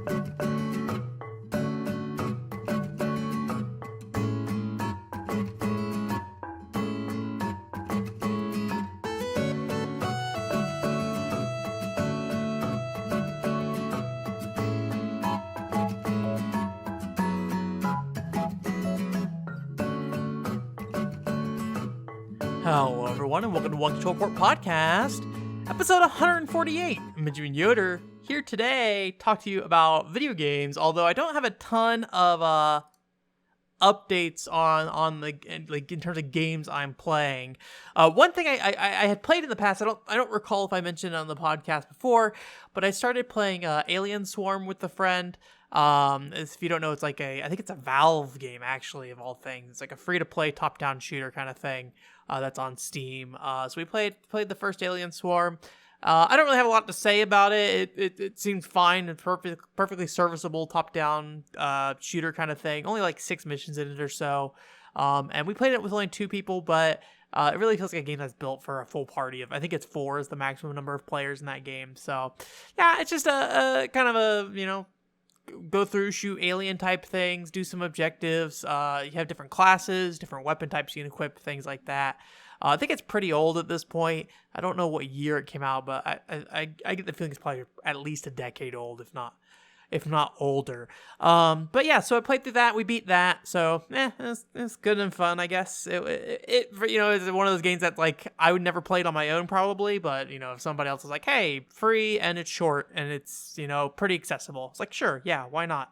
Hello, everyone, and welcome to One Control Port Podcast, episode 148. I'm Benjamin Yoder, here today, talk to you about video games, although I don't have a ton of updates on the in terms of games I'm playing. One thing I had played in the past, I don't recall if I mentioned it on the podcast before, but I started playing Alien Swarm with a friend. If you don't know, it's like I think it's a Valve game, actually, of all things. It's like a free-to-play top-down shooter kind of thing that's on Steam. So we played the first Alien Swarm. I don't really have a lot to say about it. It seems fine and perfectly serviceable top-down shooter kind of thing. Only like 6 missions in it or so. And we played it with only 2 people, but it really feels like a game that's built for a full party of, I think it's 4 is the maximum number of players in that game. So yeah, it's just a kind of a, go through, shoot alien type things, do some objectives. You have different classes, different weapon types you can equip, things like that. I think it's pretty old at this point. I don't know what year it came out, but I get the feeling it's probably at least a decade old, if not older. But yeah, so I played through that. We beat that. So it's good and fun, I guess. It is one of those games that like I would never play it on my own probably, but if somebody else is like, hey, free and it's short and it's pretty accessible, it's like, sure, yeah, why not?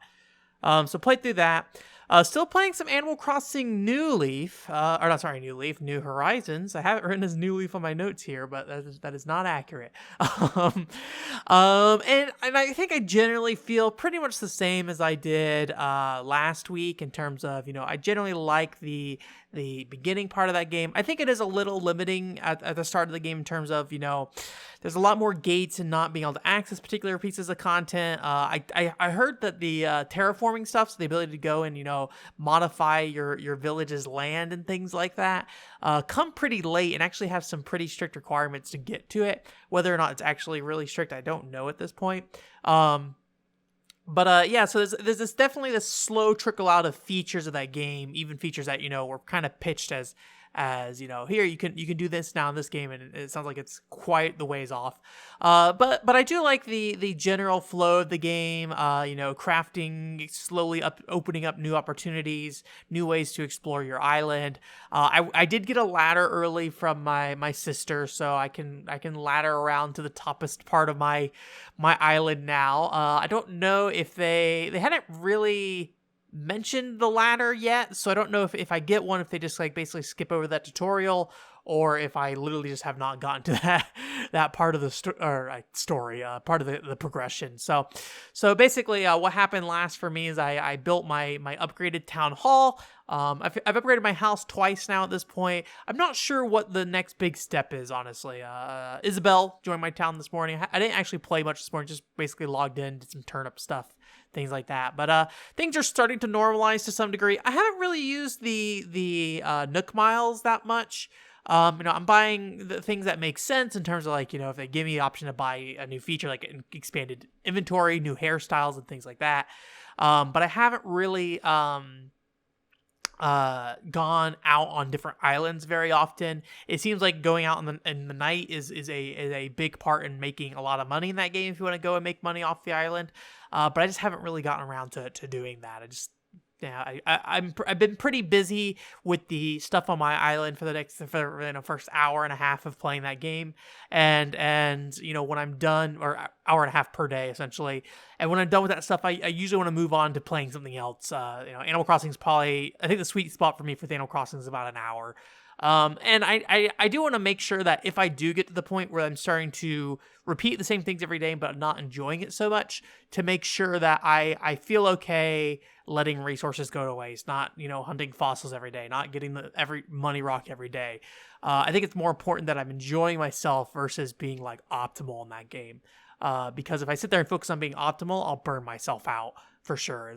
So played through that. Still playing some Animal Crossing New Leaf, New Horizons. I have it written as New Leaf on my notes here, but that is not accurate. And I think I generally feel pretty much the same as I did last week in terms of, I generally like the beginning part of that game. I think it is a little limiting at the start of the game in terms of, there's a lot more gates and not being able to access particular pieces of content. I heard that the terraforming stuff, so the ability to go and, modify your village's land and things like that, come pretty late and actually have some pretty strict requirements to get to it. Whether or not it's actually really strict, I don't know at this point. But yeah, so there's this definitely this slow trickle out of features of that game, even features that, were kind of pitched as here you can do this now in this game, and it sounds like it's quite the ways off. But I do like the general flow of the game. Crafting slowly opening up new opportunities, new ways to explore your island. I did get a ladder early from my sister, so I can ladder around to the toppest part of my island now. I don't know if they hadn't really mentioned the ladder yet, so I don't know if I get one, if they just like basically skip over that tutorial, or if I literally just have not gotten to that part of the story, part of the progression. So basically, what happened last for me is I built my upgraded town hall. I've upgraded my house twice now at this point. I'm not sure what the next big step is, honestly. Isabel joined my town this morning. I didn't actually play much this morning, just basically logged in, did some turnip stuff, things like that. But things are starting to normalize to some degree. I haven't really used the Nook Miles that much. I'm buying the things that make sense in terms of like, if they give me the option to buy a new feature, like an expanded inventory, new hairstyles and things like that. But I haven't really gone out on different islands very often. It seems like going out in the night is a big part in making a lot of money in that game if you want to go and make money off the island. But I just haven't really gotten around to doing that. I've been pretty busy with the stuff on my island for the first hour and a half of playing that game, and when I'm done, or hour and a half per day essentially, and when I'm done with that stuff, I usually want to move on to playing something else. Animal Crossing is probably, I think the sweet spot for me for the Animal Crossing is about an hour. And I do want to make sure that if I do get to the point where I'm starting to repeat the same things every day, but not enjoying it so much, to make sure that I feel okay letting resources go to waste, not, hunting fossils every day, not getting every money rock every day. I think it's more important that I'm enjoying myself versus being like optimal in that game. Because if I sit there and focus on being optimal, I'll burn myself out for sure. I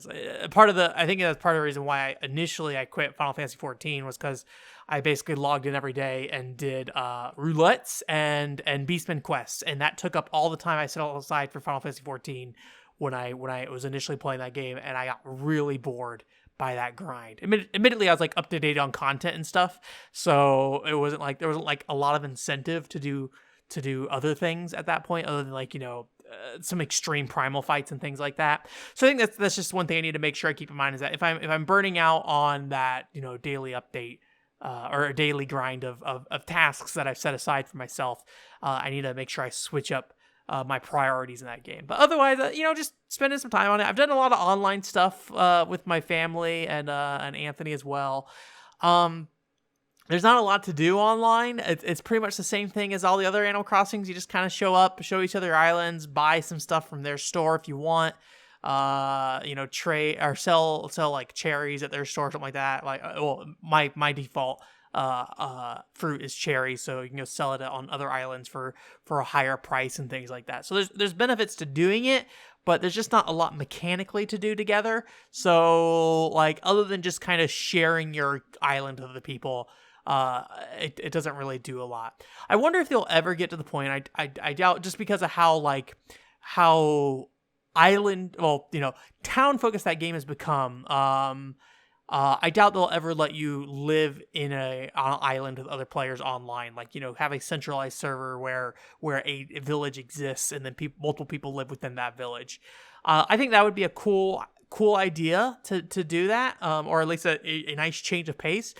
think that's part of the reason why I quit Final Fantasy 14 was because I basically logged in every day and did roulettes and Beastman quests, and that took up all the time I set aside for Final Fantasy 14 when I was initially playing that game, and I got really bored by that grind. Admittedly, I was like up to date on content and stuff, so it wasn't like there wasn't like a lot of incentive to do other things at that point, other than like some extreme primal fights and things like that. So I think that's just one thing I need to make sure I keep in mind, is that if I'm burning out on that daily update or a daily grind of tasks that I've set aside for myself, I need to make sure I switch up my priorities in that game. But otherwise, just spending some time on it. I've done a lot of online stuff with my family and Anthony as well. There's not a lot to do online. It's pretty much the same thing as all the other Animal Crossings. You just kind of show up, show each other your islands, buy some stuff from their store if you want. Trade or sell like cherries at their store, something like that. Like, my default fruit is cherry, so you can go sell it on other islands for a higher price and things like that. So there's benefits to doing it, but there's just not a lot mechanically to do together. So like, other than just kind of sharing your island with other people, it doesn't really do a lot. I wonder if they'll ever get to the point, I doubt, just because of how island, town focused that game has become. I doubt they'll ever let you live on an island with other players online. Like, have a centralized server where a village exists and then multiple people live within that village. I think that would be a cool idea to do that, or at least a nice change of pace.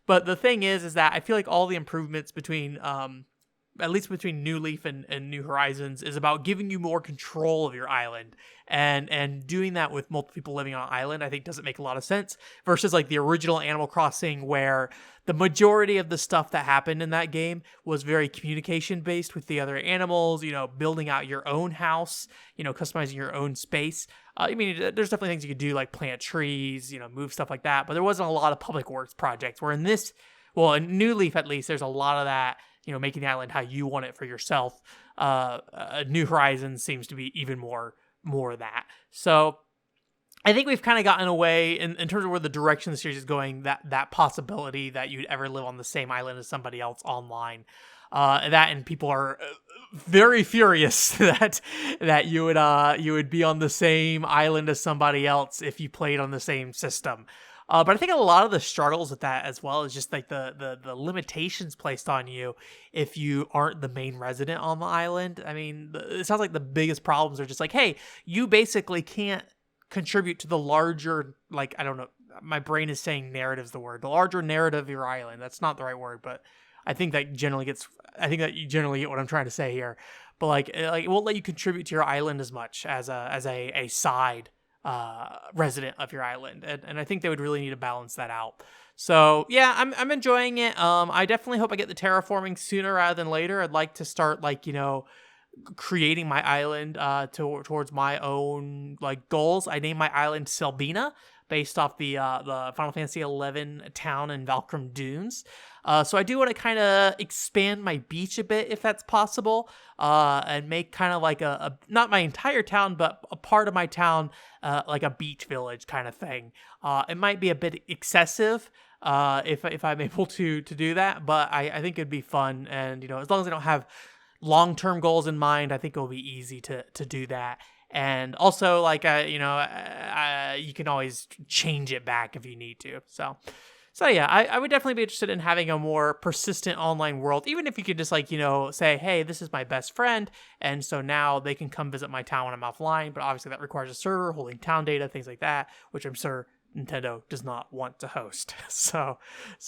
But the thing is that I feel like all the improvements between, at least between New Leaf and New Horizons, is about giving you more control of your island. And doing that with multiple people living on an island, I think doesn't make a lot of sense, versus like the original Animal Crossing, where the majority of the stuff that happened in that game was very communication based with the other animals, building out your own house, customizing your own space. There's definitely things you could do, like plant trees, move stuff like that, but there wasn't a lot of public works projects, where in New Leaf at least, there's a lot of that, making the island how you want it for yourself. New Horizons seems to be even more of that. So I think we've kind of gotten away in terms of where the direction the series is going, that possibility that you'd ever live on the same island as somebody else online. And people are very furious that you would be on the same island as somebody else if you played on the same system. But I think a lot of the struggles with that as well is just like the limitations placed on you if you aren't the main resident on the island. I mean, it sounds like the biggest problems are just like, hey, you basically can't contribute to the larger, like, I don't know, my brain is saying narrative's the word, the larger narrative of your island. That's not the right word, but I think that you generally get what I'm trying to say here. But like it won't let you contribute to your island as much as a side resident of your island, and I think they would really need to balance that out. So yeah, I'm enjoying it. I definitely hope I get the terraforming sooner rather than later. I'd like to start creating my island towards my own like goals. I named my island Selbina, based off the Final Fantasy XI town in Valkyrie Dunes. So I do want to kind of expand my beach a bit, if that's possible, and make kind of like a not my entire town, but a part of my town, like a beach village kind of thing. It might be a bit excessive if I'm able to do that, but I think it'd be fun. And, as long as I don't have long-term goals in mind, I think it'll be easy to do that. And also, like, you can always change it back if you need to. So yeah, I would definitely be interested in having a more persistent online world, even if you could just say, hey, this is my best friend, and so now they can come visit my town when I'm offline. But obviously that requires a server holding town data, things like that, which I'm sure Nintendo does not want to host. So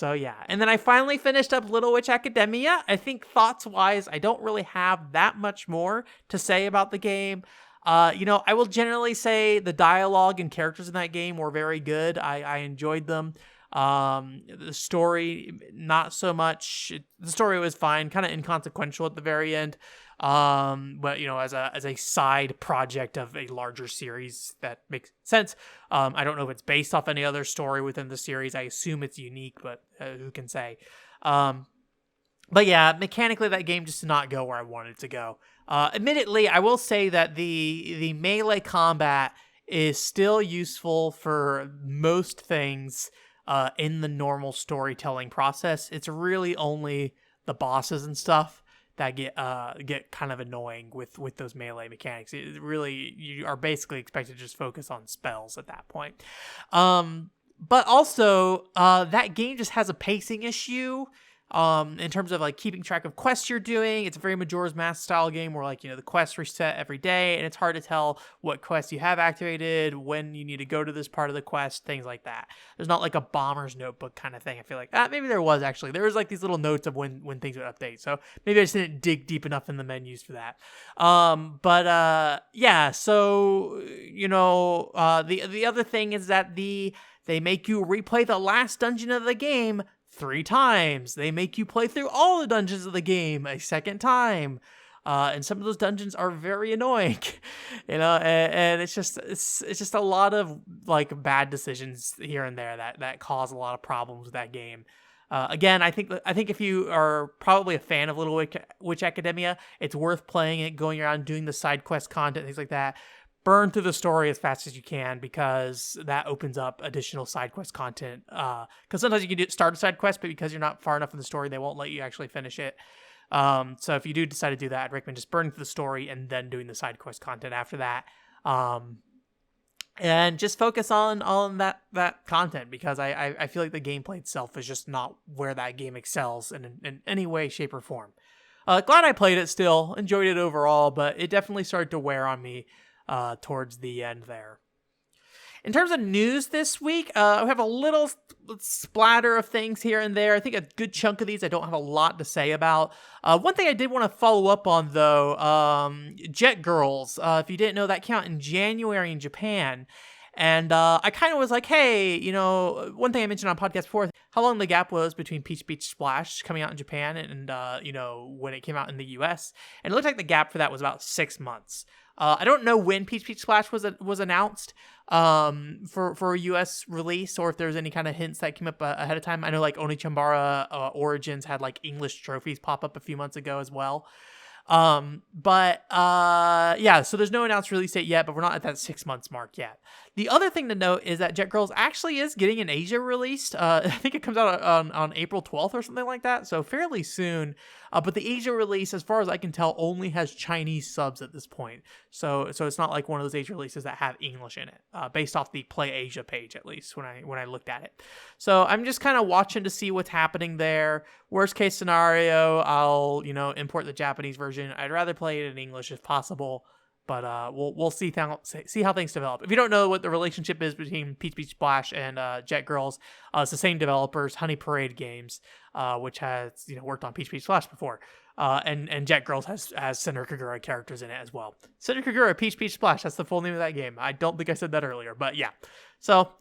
yeah. And then I finally finished up Little Witch Academia. I think thoughts-wise, I don't really have that much more to say about the game. I will generally say the dialogue and characters in that game were very good. I enjoyed them. The story, not so much. The story was fine, kind of inconsequential at the very end. But as a side project of a larger series, that makes sense. I don't know if it's based off any other story within the series. I assume it's unique, but who can say? But yeah, mechanically that game just did not go where I wanted it to go. Admittedly, I will say that the melee combat is still useful for most things in the normal storytelling process. It's really only the bosses and stuff that get kind of annoying with those melee mechanics. It really, you are basically expected to just focus on spells at that point. But also, that game just has a pacing issue. In terms of like keeping track of quests you're doing. It's a very Majora's Mask style game where like, the quests reset every day, and it's hard to tell what quests you have activated, when you need to go to this part of the quest, things like that. There's not like a bomber's notebook kind of thing. I feel like maybe there was actually. There was like these little notes of when things would update. So maybe I just didn't dig deep enough in the menus for that. Yeah. So the other thing is that they make you replay the last dungeon of the game 3 times. They make you play through all the dungeons of the game a second time. And some of those dungeons are very annoying, and it's just a lot of like bad decisions here and there that cause a lot of problems with that game. Again, I think if you are probably a fan of Little Witch Academia, it's worth playing it, going around doing the side quest content, things like that. Burn through the story as fast as you can, because that opens up additional side quest content. Because sometimes you can start a side quest, but because you're not far enough in the story, they won't let you actually finish it. So if you do decide to do that, I'd recommend just burning through the story and then doing the side quest content after that. And just focus on that content, because I feel like the gameplay itself is just not where that game excels in any way, shape, or form. Glad I played it still, enjoyed it overall, but it definitely started to wear on me towards the end there. In terms of news this week, we have a little splatter of things here and there. I think a good chunk of these I don't have a lot to say about. One thing I did want to follow up on, though, Jet Girls. If you didn't know, that came out in January in Japan. And I kind of was like, hey, one thing I mentioned on podcast before, how long the gap was between Peach Beach Splash coming out in Japan and when it came out in the US. And it looked like the gap for that was about 6 months. I don't know when Peach Beach Splash was announced for a US release, or if there's any kind of hints that came up ahead of time. I know like Onichambara Origins had like English trophies pop up a few months ago as well. So there's no announced release date yet, but we're not at that 6 months mark yet. The other thing to note is that Jet Girls actually is getting an Asia released. I think it comes out on April 12th or something like that, so fairly soon. But the Asia release, as far as I can tell, only has Chinese subs at this point. So it's not like one of those Asia releases that have English in it, based off the Play Asia page, at least when I looked at it. So I'm just kind of watching to see what's happening there. Worst case scenario, I'll import the Japanese version. I'd rather play it in English if possible. But we'll see how things develop. If you don't know what the relationship is between Peach Beach Splash and Jet Girls, it's the same developers, Honey Parade Games, which has worked on Peach Beach Splash before, and Jet Girls has Senator Kagura characters in it as well. Senator Kagura, Peach Beach Splash, that's the full name of that game. I don't think I said that earlier, but yeah. So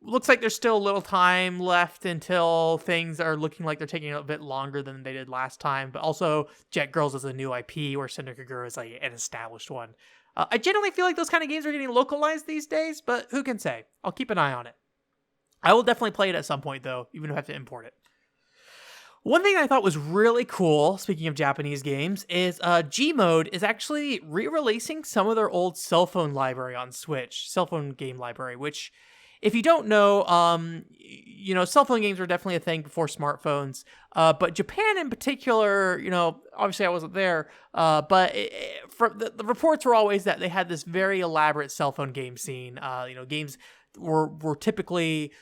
looks like there's still a little time left until things are looking like they're taking a bit longer than they did last time. But also, Jet Girls is a new IP, where Senator Kagura is like an established one. I generally feel like those kind of games are getting localized these days, but who can say? I'll keep an eye on it. I will definitely play it at some point, though, even if I have to import it. One thing I thought was really cool, speaking of Japanese games, is Gmode is actually re-releasing some of their old Cellphone library on Switch, Cellphone game library, which, if you don't know, cell phone games were definitely a thing before smartphones. But Japan in particular, obviously I wasn't there, but the reports were always that they had this very elaborate cell phone game scene. Games were typically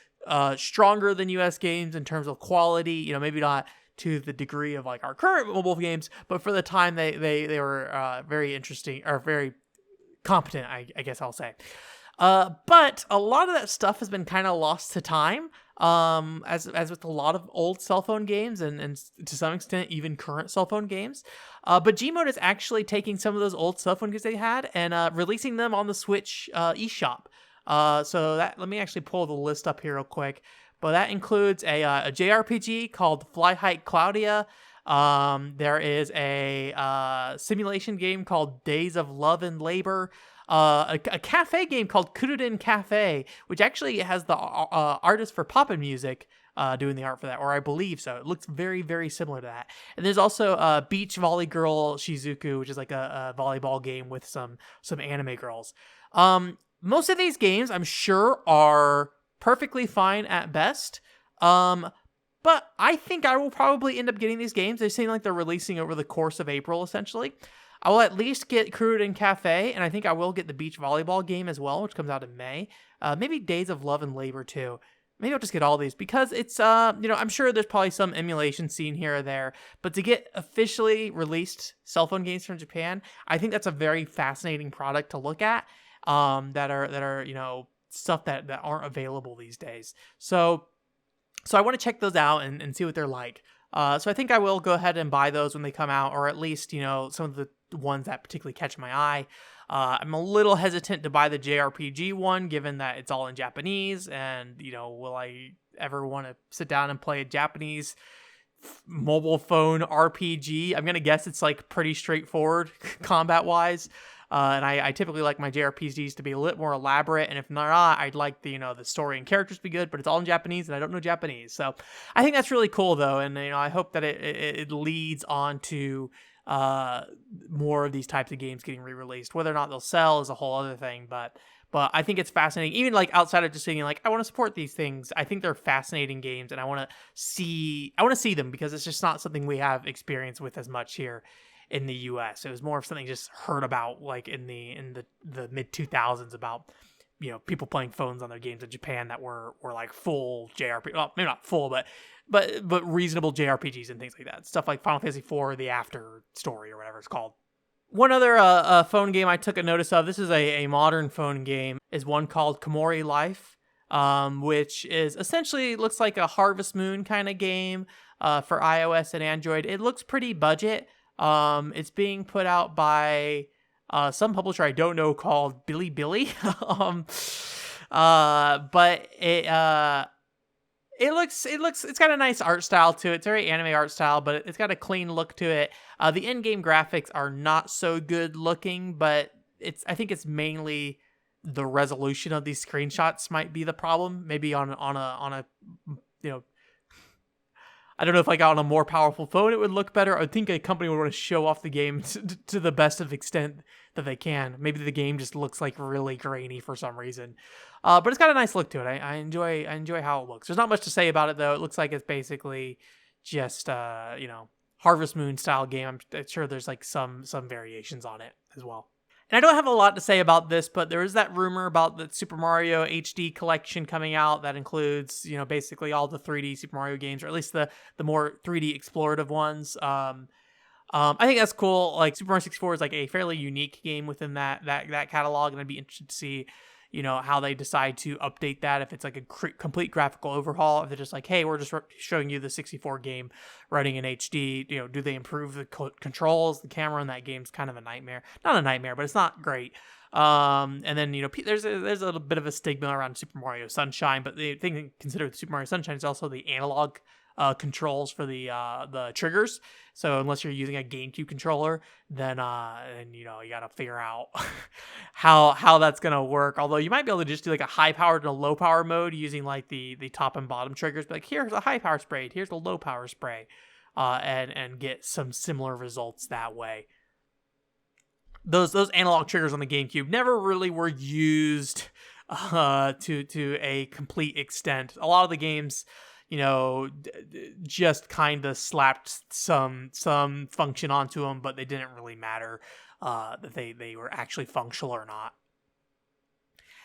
stronger than US games in terms of quality. Maybe not to the degree of like our current mobile games, but for the time they were very interesting, or very competent, I guess I'll say. But a lot of that stuff has been kind of lost to time, as with a lot of old cell phone games and to some extent even current cell phone games. But Gmode is actually taking some of those old cell phone games they had and releasing them on the Switch eShop. So let me actually pull the list up here real quick. But that includes a JRPG called Fly Hike Claudia. There is a simulation game called Days of Love and Labor. A cafe game called Kuruden Cafe, which actually has the artist for Poppin' Music doing the art for that, or I believe so. It looks very, very similar to that. And there's also Beach Volley Girl Shizuku, which is like a volleyball game with some anime girls. Most of these games, I'm sure, are perfectly fine at best. But I think I will probably end up getting these games. They seem like they're releasing over the course of April, essentially. I will at least get Cruiden Cafe, and I think I will get the beach volleyball game as well, which comes out in May. Maybe Days of Love and Labor too. Maybe I'll just get all these because it's, I'm sure there's probably some emulation scene here or there, but to get officially released cell phone games from Japan, I think that's a very fascinating product to look at, that are, stuff that aren't available these days. So I want to check those out and see what they're like. So I think I will go ahead and buy those when they come out, or at least, some of the ones that particularly catch my eye. I'm a little hesitant to buy the JRPG one, given that it's all in Japanese, and, will I ever want to sit down and play a Japanese mobile phone RPG? I'm going to guess it's, like, pretty straightforward combat-wise, and I typically like my JRPGs to be a little more elaborate, and if not, I'd like the story and characters to be good, but it's all in Japanese, and I don't know Japanese, so I think that's really cool, though, and, I hope that it leads on to more of these types of games getting re-released. Whether or not they'll sell is a whole other thing, but I think it's fascinating. Even like outside of just saying like I want to support these things, I think they're fascinating games, and I want to see them because it's just not something we have experience with as much here in the U.S. It was more of something just heard about like in the mid 2000s about people playing phones on their games in Japan that were like full JRPG. Well, maybe not full, but reasonable JRPGs and things like that. Stuff like Final Fantasy IV, the After Story, or whatever it's called. One other phone game I took a notice of, this is a modern phone game, is one called Komori Life, which is essentially looks like a Harvest Moon kind of game for iOS and Android. It looks pretty budget. It's being put out by some publisher I don't know called Bilibili. But it's got a nice art style to it. It's very anime art style, but it's got a clean look to it. The in-game graphics are not so good looking, but I think it's mainly the resolution of these screenshots might be the problem. Maybe on a I don't know if like on a more powerful phone it would look better. I think a company would want to show off the game to the best of extent that they can. Maybe the game just looks like really grainy for some reason. But it's got a nice look to it. I enjoy how it looks. There's not much to say about it though. It looks like it's basically just Harvest Moon style game. I'm sure there's like some variations on it as well. And I don't have a lot to say about this, but there is that rumor about the Super Mario HD collection coming out that includes, basically all the 3D Super Mario games, or at least the more 3D explorative ones. I think that's cool. Like Super Mario 64 is like a fairly unique game within that catalog, and I'd be interested to see, how they decide to update that. If it's like a complete graphical overhaul, if they're just like, hey, we're just showing you the 64 game running in HD. Do they improve the controls? The camera in that game's kind of a nightmare. Not a nightmare, but it's not great. And then there's a little bit of a stigma around Super Mario Sunshine, but the thing to consider with Super Mario Sunshine is also the analog controls for the triggers. So unless you're using a GameCube controller, then you gotta figure out how that's gonna work. Although you might be able to just do like a high powered and a low power mode using like the top and bottom triggers. But like here's a high power spray, here's the low power spray, and get some similar results that way. Those analog triggers on the GameCube never really were used to a complete extent. A lot of the games, just kind of slapped some function onto them, but they didn't really matter that they were actually functional or not.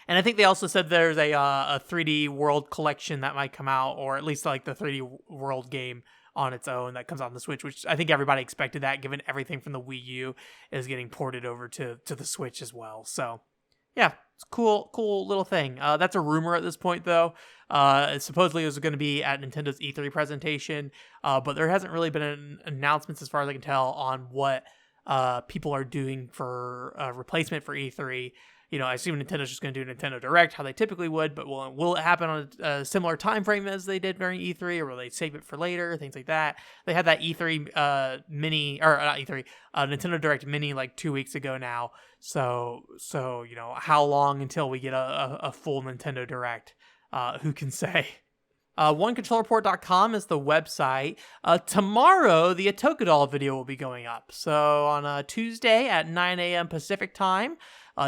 And I think they also said there's a 3D World collection that might come out, or at least like the 3D World game on its own that comes on the Switch, which I think everybody expected that, given everything from the Wii U is getting ported over to the Switch as well. So yeah, it's a cool little thing. That's a rumor at this point, though. Supposedly it was going to be at Nintendo's E3 presentation, but there hasn't really been an announcement, as far as I can tell, on what people are doing for a replacement for E3. I assume Nintendo's just going to do a Nintendo Direct, how they typically would, but will it happen on a similar time frame as they did during E3, or will they save it for later, things like that? They had that E3 mini, or not E3, Nintendo Direct mini like 2 weeks ago now, so how long until we get a full Nintendo Direct? Who can say? OneControllerPort.com is the website. Tomorrow, the Atoka Doll video will be going up. So on Tuesday at 9 a.m. Pacific time,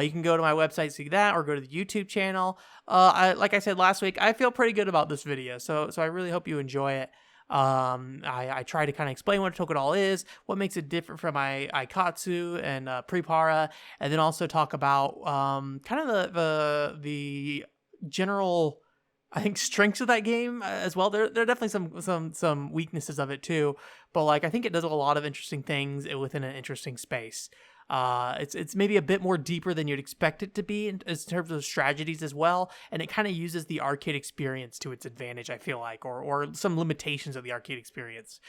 you can go to my website to see that, or go to the YouTube channel. Like I said last week, I feel pretty good about this video, so I really hope you enjoy it. I try to kind of explain what a Tokodal is, what makes it different from Aikatsu and Prepara, and then also talk about kind of the general, I think, strengths of that game as well. There are definitely some weaknesses of it too, but like I think it does a lot of interesting things within an interesting space. It's maybe a bit more deeper than you'd expect it to be in terms of strategies as well, and it kind of uses the arcade experience to its advantage, I feel like, or some limitations of the arcade experience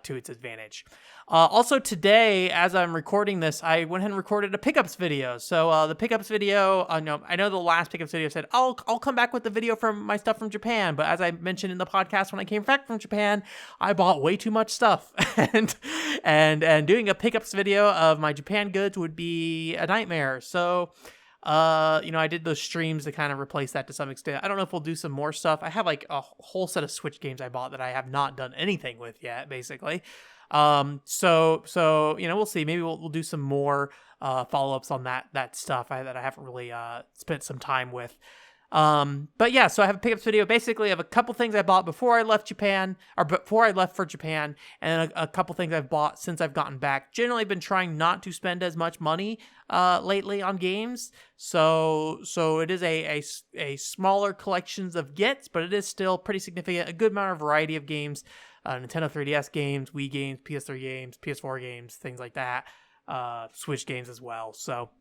to its advantage. Also today, as I'm recording this, I went ahead and recorded a pickups video. So the pickups video, I know the last pickups video said I'll come back with the video from my stuff from Japan, but as I mentioned in the podcast, when I came back from Japan, I bought way too much stuff, and doing a pickups video of my Japan goods would be a nightmare. So I did those streams to kind of replace that to some extent. I don't know if we'll do some more stuff. I have like a whole set of Switch games I bought that I have not done anything with yet, basically. So we'll see. Maybe we'll do some more follow-ups on that stuff that I haven't really spent some time with. But yeah, so I have a pickups video. Basically, I have a couple things I bought before I left Japan, or before I left for Japan, and a couple things I've bought since I've gotten back. Generally, I've been trying not to spend as much money lately on games. So it is a smaller collections of gets, but it is still pretty significant. A good amount of variety of games, Nintendo 3DS games, Wii games, PS3 games, PS4 games, things like that. Switch games as well. So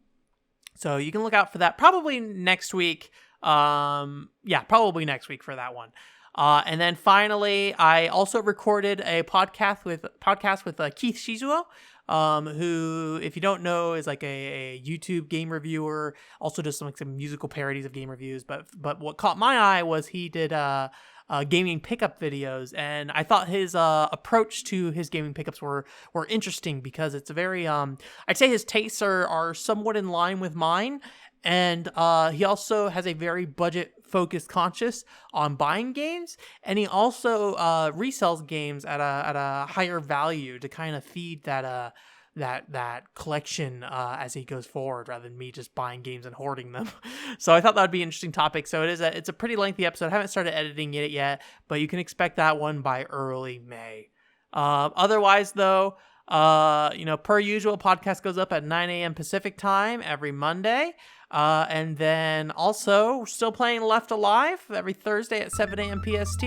you can look out for that probably next week. Probably next week for that one. And then finally, I also recorded a podcast with Keith Shizuo, who, if you don't know, is like a YouTube game reviewer, also does some musical parodies of game reviews. But what caught my eye was he did gaming pickup videos, and I thought his approach to his gaming pickups were interesting, because it's a very I'd say his tastes are somewhat in line with mine. And he also has a very budget-focused conscious on buying games, and he also resells games at a higher value to kind of feed that collection as he goes forward, rather than me just buying games and hoarding them. So I thought that would be an interesting topic. So it's a pretty lengthy episode. I haven't started editing it yet, but you can expect that one by early May. Otherwise, though, per usual, podcast goes up at 9 a.m. Pacific time every Monday. And then also, we're still playing Left Alive every Thursday at 7 a.m. PST.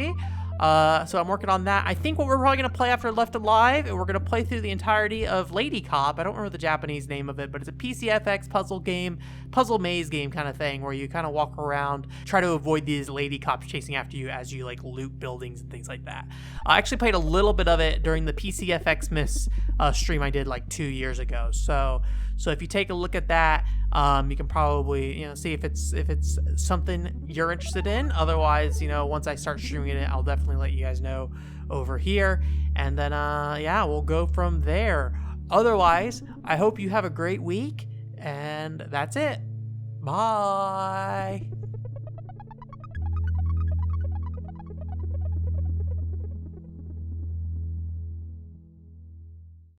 So I'm working on that. I think what we're probably going to play after Left Alive, we're going to play through the entirety of Lady Cop. I don't remember the Japanese name of it, but it's a PCFX puzzle maze game kind of thing, where you kind of walk around, try to avoid these lady cops chasing after you as you like loot buildings and things like that. I actually played a little bit of it during the PCFX Miss stream I did like 2 years ago. So if you take a look at that, you can probably see if it's something you're interested in. Otherwise, once I start streaming it, I'll definitely let you guys know over here, and then we'll go from there. Otherwise, I hope you have a great week, and that's it. Bye.